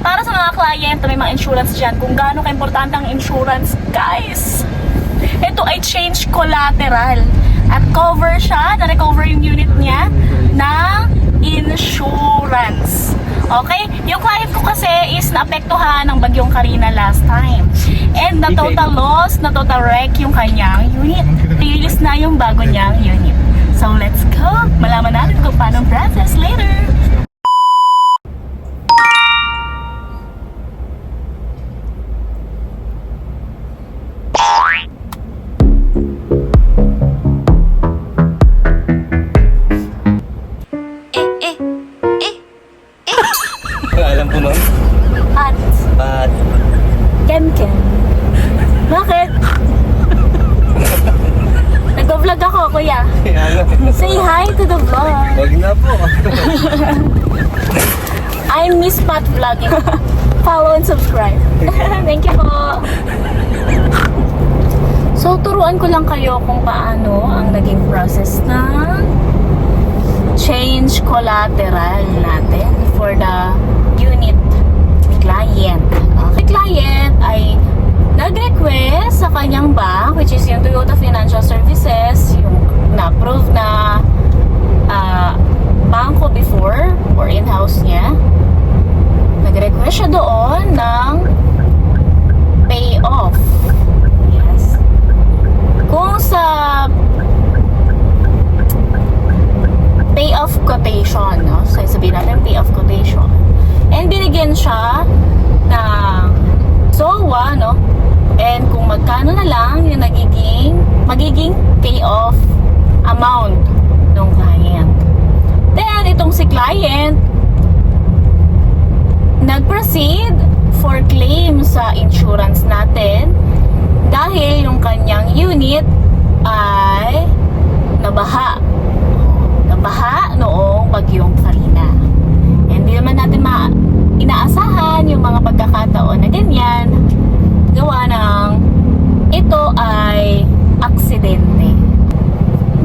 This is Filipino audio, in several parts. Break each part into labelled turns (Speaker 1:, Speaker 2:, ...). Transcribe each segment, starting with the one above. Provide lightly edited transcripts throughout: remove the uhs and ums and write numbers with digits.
Speaker 1: para sa mga client na may mga insurance dyan, kung gaano ka-importante ang insurance, guys. Ito ay change collateral. At cover siya, na-recover yung unit niya ng insurance. Okay? Yung client ko kasi is naapektuhan ng bagyong Karina last time. And na total loss, na total wreck yung kanyang unit. Release na yung bago niyang unit. So let's go! Malaman natin kung paano process later.
Speaker 2: Alam ko, ma'am. At
Speaker 1: Ken. Bakit? Nag-vlog ako, kuya. Say hi to the vlog.
Speaker 2: wag na po.
Speaker 1: I miss Pat Vlogging. Follow and subscribe. Thank you po. So, turuan ko lang kayo kung paano ang naging process ng change collateral natin for the unit client. Okay, client ay nag-request sa kanyang bank, which is yung Toyota Financial Services, yung na-approve na bangko before or in-house niya. Nag-request siya doon ng payoff. Yes. Kung sa payoff quotation, no? So, sabihin natin payoff quotation. And binigyan siya ng SOA, no? And kung magkano na lang yung magiging payoff amount ng client. Then, itong si client nag-proceed for claim sa insurance natin dahil yung kanyang unit ay nabaha noong bagyong Karina. Hindi naman natin inaasahan yung mga pagkakataon na ganyan gawa ng ito ay aksidente.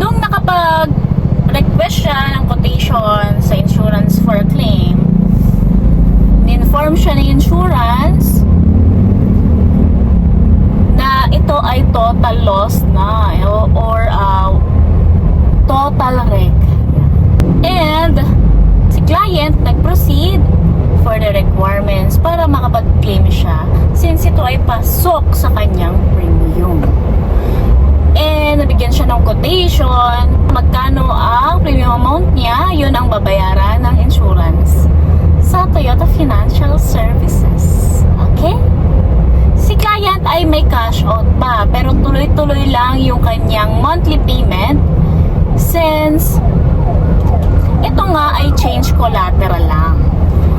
Speaker 1: Nung nakapag-request siya ng quotation sa insurance for claim, inform siya ng insurance na ito ay total loss na or total wreck. And si client nag-proceed for the requirements para makapag-claim siya since ito ay pasok sa kanyang premium. And nabigyan siya ng quotation magkano ang premium amount niya, yun ang babayaran ng insurance sa Toyota Financial Services. Okay? Si client ay may cash out pa pero tuloy-tuloy lang yung kanyang monthly payment since ito nga ay change collateral lang.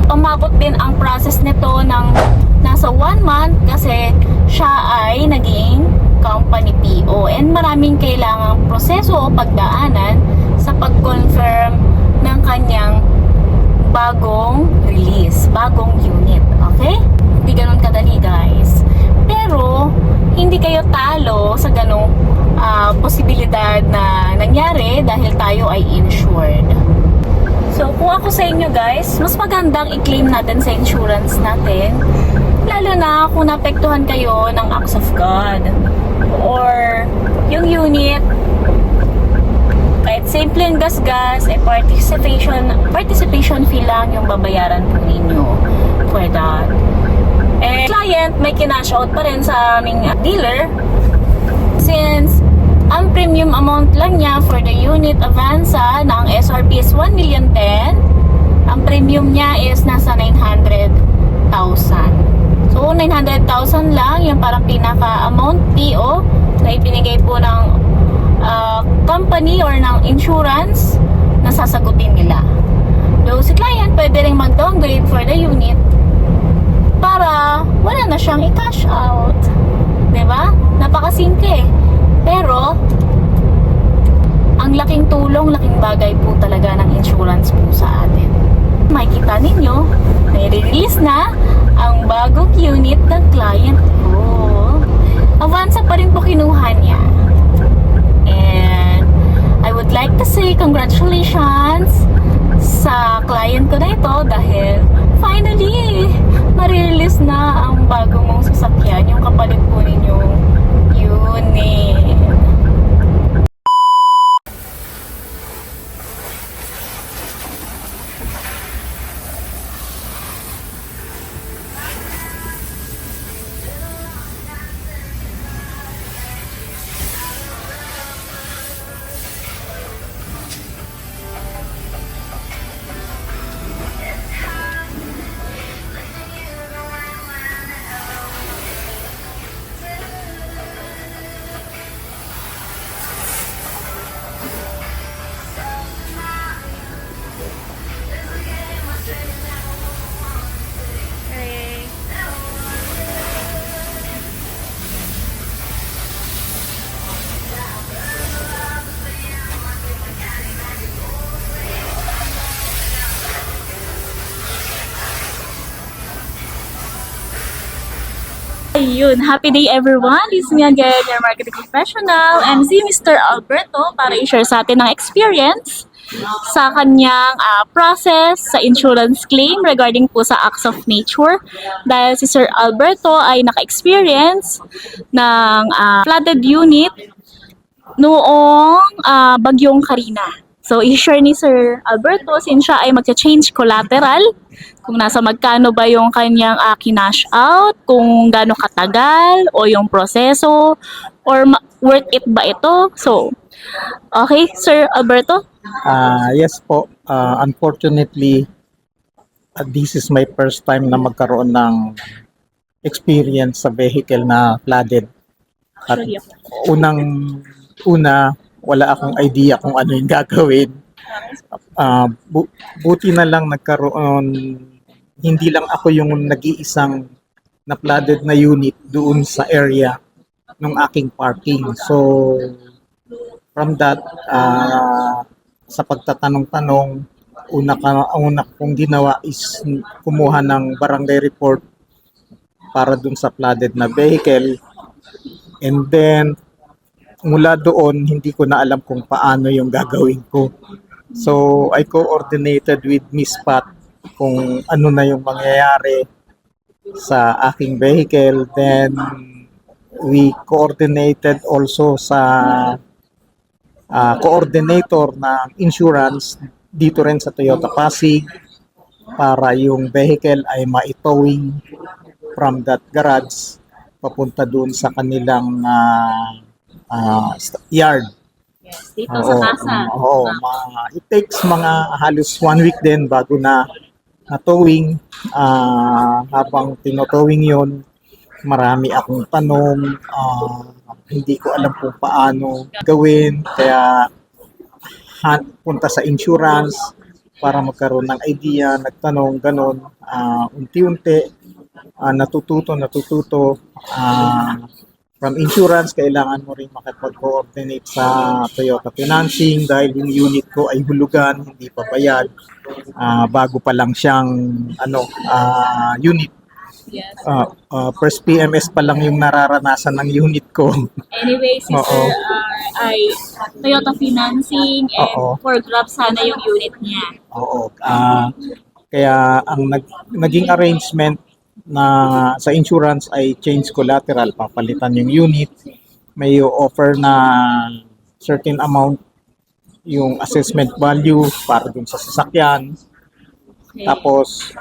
Speaker 1: Umabot din ang process nito ng nasa 1 month kasi siya ay naging company PO and maraming kailangang proseso o pagdaanan sa pag-confirm ng kanyang bagong release, bagong unit. Okay? Hindi ganun kadali, guys. Pero, hindi kayo talo sa ganung posibilidad na nangyari dahil tayo ay insured. So, kung ako sa inyo, guys, mas magandang i-claim natin sa insurance natin, lalo na kung naapektuhan kayo ng acts of God or yung unit kahit simple and gas-gas, participation fee lang yung babayaran po ninyo for that. And client, may kinash out pa rin sa aming dealer since ang premium amount lang niya for the unit Avanza na ang SRP is 1,010,000, ang premium niya is nasa 900,000. So, 900,000 lang yung parang pinaka-amount PO na ibinigay po ng company or ng insurance na sasagutin nila. So, si client pwede rin mag-downgrade for the unit para wala na siyang i-cash out. Diba? Napakasimple. Pero, ang laking tulong, laking bagay po talaga ng insurance po sa atin. Makikita ninyo, may release na ang bagong unit ng client ko. Avanza pa rin po kinuha niya. And, I would like to say congratulations sa client ko na ito dahil finally, Marilis na ang bago mong sasakyan, yung kapalit po ninyong unit. Ayun, happy day everyone! This is me again, your marketing professional, and si Mr. Alberto para i-share sa atin ng experience sa kanyang process sa insurance claim regarding po sa acts of nature. Dahil si Sir Alberto ay naka-experience ng flooded unit noong bagyong Karina. So, i-share ni Sir Alberto since siya ay magcha-change collateral, kung nasa magkano ba yung kanyang kinash out, kung gaano katagal, o yung proseso, or worth it ba ito. So, okay, Sir Alberto?
Speaker 3: Yes po. Unfortunately, this is my first time na magkaroon ng experience sa vehicle na flooded. At
Speaker 1: Actually,
Speaker 3: una, wala akong idea kung ano yung gagawin. Buti na lang nagkaroon, hindi lang ako yung nag-iisang na flooded na unit doon sa area ng aking parking. So, from that, sa pagtatanong-tanong, una kong ginawa is kumuha ng barangay report para dun sa flooded na vehicle. And then, mula doon, hindi ko na alam kung paano yung gagawin ko. So, I coordinated with Miss Pat kung ano na yung mangyayari sa aking vehicle. Then, we coordinated also sa coordinator ng insurance dito rin sa Toyota Pasig para yung vehicle ay maitowing from that garage papunta doon sa kanilang yard.
Speaker 1: yes, dito sa kasa.
Speaker 3: It takes mga halos 1 week din bago na towing. Habang tinotowing yon, marami akong tanong. Hindi ko alam kung paano gawin. Kaya punta sa insurance para magkaroon ng idea, nagtanong, ganon. Unti-unti, natututo. From insurance, kailangan mo rin makipag-coordinate sa Toyota Financing dahil yung unit ko ay hulugan, hindi pa bayad. Bago pa lang siyang unit.
Speaker 1: Yes.
Speaker 3: First PMS pa lang yung nararanasan ng unit ko.
Speaker 1: Anyway, si
Speaker 3: Oo.
Speaker 1: Sir ay Toyota Financing and
Speaker 3: Oo.
Speaker 1: for Grab sana yung unit niya.
Speaker 3: Oo. Kaya ang naging arrangement na sa insurance ay change collateral, papalitan yung unit, may offer na certain amount yung assessment value para dun sa sasakyan.
Speaker 1: Okay.
Speaker 3: Tapos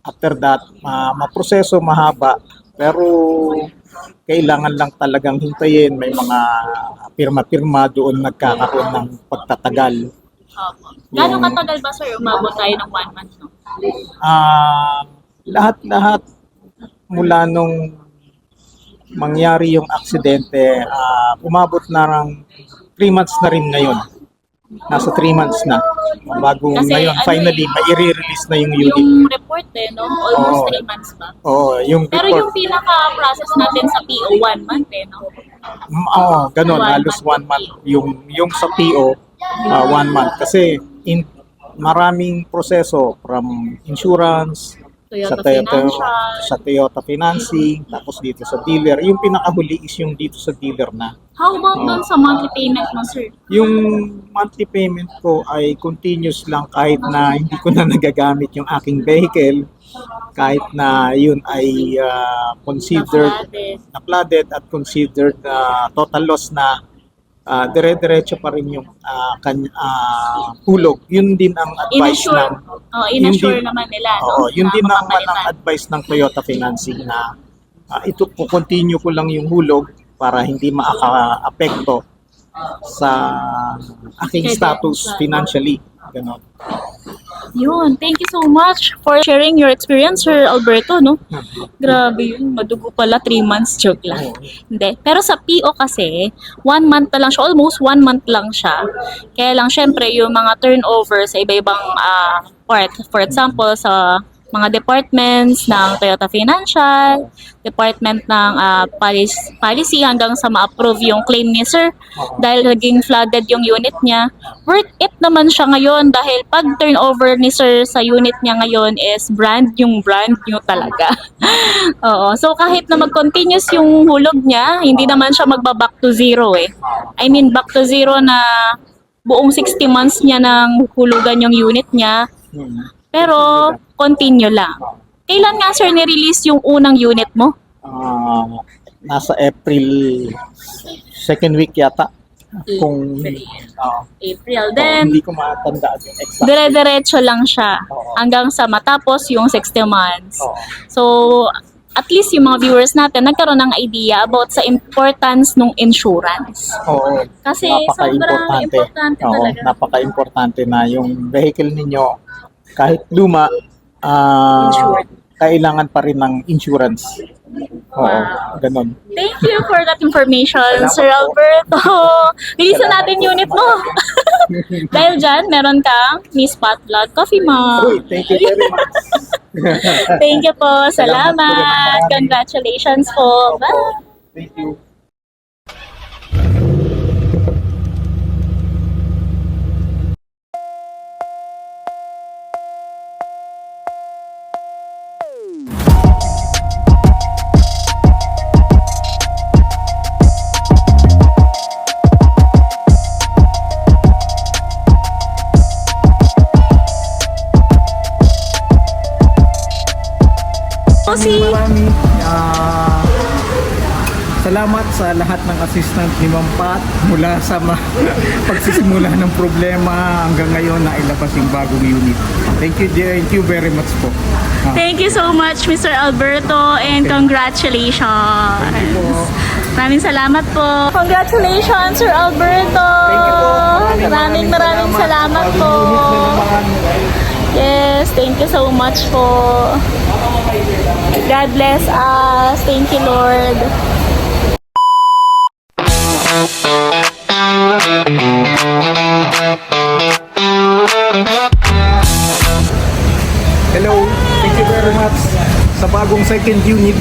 Speaker 3: after that, maproseso mahaba, pero kailangan lang talagang hintayin, may mga pirma-pirma doon nagkakaroon ng pagtatagal.
Speaker 1: Opo. Gano'ng katagal ba, sir? Umabot tayo ng 1 month, no?
Speaker 3: Lahat mula nung mangyari yung aksidente, umabot na ng 3 months na rin ngayon. Nasa 3 months na. Bago
Speaker 1: Kasi
Speaker 3: ngayon, finally, may i-release na yung unit.
Speaker 1: Yung report no? Almost
Speaker 3: Oo.
Speaker 1: 3 months ba?
Speaker 3: Yung
Speaker 1: Pero
Speaker 3: report,
Speaker 1: yung pinaka-process natin sa PO, 1 month, no?
Speaker 3: ganun,
Speaker 1: 1
Speaker 3: halos 1 month. Yung sa PO, 1 month. Kasi maraming proseso from insurance,
Speaker 1: Toyota Financial.
Speaker 3: sa Toyota Financing, tapos dito sa dealer. Yung pinakahuli is yung dito sa dealer na.
Speaker 1: How about doon sa monthly payment mo, sir?
Speaker 3: Yung monthly payment ko ay continuous lang kahit na hindi ko na nagagamit yung aking vehicle, kahit na yun ay considered
Speaker 1: Na-flooded.
Speaker 3: na flooded at considered total loss na dire-diretso pa rin yung hulog. Yun din ang advice
Speaker 1: In-assure.
Speaker 3: ng
Speaker 1: In-assure
Speaker 3: Yun din-
Speaker 1: naman nila, no?
Speaker 3: Oo, yun
Speaker 1: Na
Speaker 3: din ang
Speaker 1: mapapalitan.
Speaker 3: advice ng Toyota Financing na ito continue ko lang yung hulog para hindi maaka-apekto sa aking
Speaker 1: Okay,
Speaker 3: status
Speaker 1: then,
Speaker 3: financially. Ganon.
Speaker 1: Yun. Thank you so much for sharing your experience, Sir Alberto, no? Grabe yun. Madugo pala, 3 months. Joke lang.
Speaker 3: Oo.
Speaker 1: Hindi. Pero sa PO kasi, 1 month na lang siya. Almost 1 month lang siya. Kaya lang, syempre, yung mga turnover sa iba-ibang part. For example, sa mga departments ng Toyota Financial, department ng policy hanggang sa ma-approve yung claim ni Sir dahil naging flooded yung unit niya. Worth it naman siya ngayon dahil pag turnover ni Sir sa unit niya ngayon is brand new talaga. Oo. So kahit na mag-continuous yung hulog niya, hindi naman siya magba-back to zero eh. I mean back to zero na buong 60 months niya nang hulugan yung unit niya. Pero continue lang. Kailan nga sir ni-release yung unang unit mo?
Speaker 3: Nasa April 2nd week yata. Kung
Speaker 1: April. Then,
Speaker 3: hindi ko matandaan yung exact.
Speaker 1: dire-diretso lang siya
Speaker 3: Oo.
Speaker 1: hanggang sa matapos yung 60 months.
Speaker 3: Oo.
Speaker 1: So, at least yung mga viewers natin nagkaroon ng idea about sa importance ng insurance.
Speaker 3: Oo.
Speaker 1: Kasi sobrang importante
Speaker 3: Oo,
Speaker 1: talaga.
Speaker 3: napaka-importante na yung vehicle ninyo kahit luma,
Speaker 1: Insured.
Speaker 3: kailangan pa rin ng insurance. Oo, ganun.
Speaker 1: Thank you for that information,
Speaker 3: Salamat
Speaker 1: Sir
Speaker 3: po.
Speaker 1: Alberto. Bilisan natin unit mo. Dahil dyan, meron kang Miss Pot Vlog Coffee Mom.
Speaker 3: Uy, thank you very much.
Speaker 1: Thank you po.
Speaker 3: Salamat po.
Speaker 1: Salamat. Congratulations po. Bye.
Speaker 3: Thank you. Maraming salamat sa lahat ng assistant ni Ma'am Pat mula sa pagsisimula ng problema hanggang ngayon na ilabas yung bagong unit. Thank you very much po.
Speaker 1: Thank you so much, Mr. Alberto, and congratulations. Maraming salamat po. Congratulations, Sir Alberto.
Speaker 3: Thank you po.
Speaker 1: Maraming salamat po.
Speaker 3: Bagong unit na naman.
Speaker 1: Yes, thank you so much po. God bless us. Thank you, Lord.
Speaker 3: Hello, thank you very much sa bagong second unit.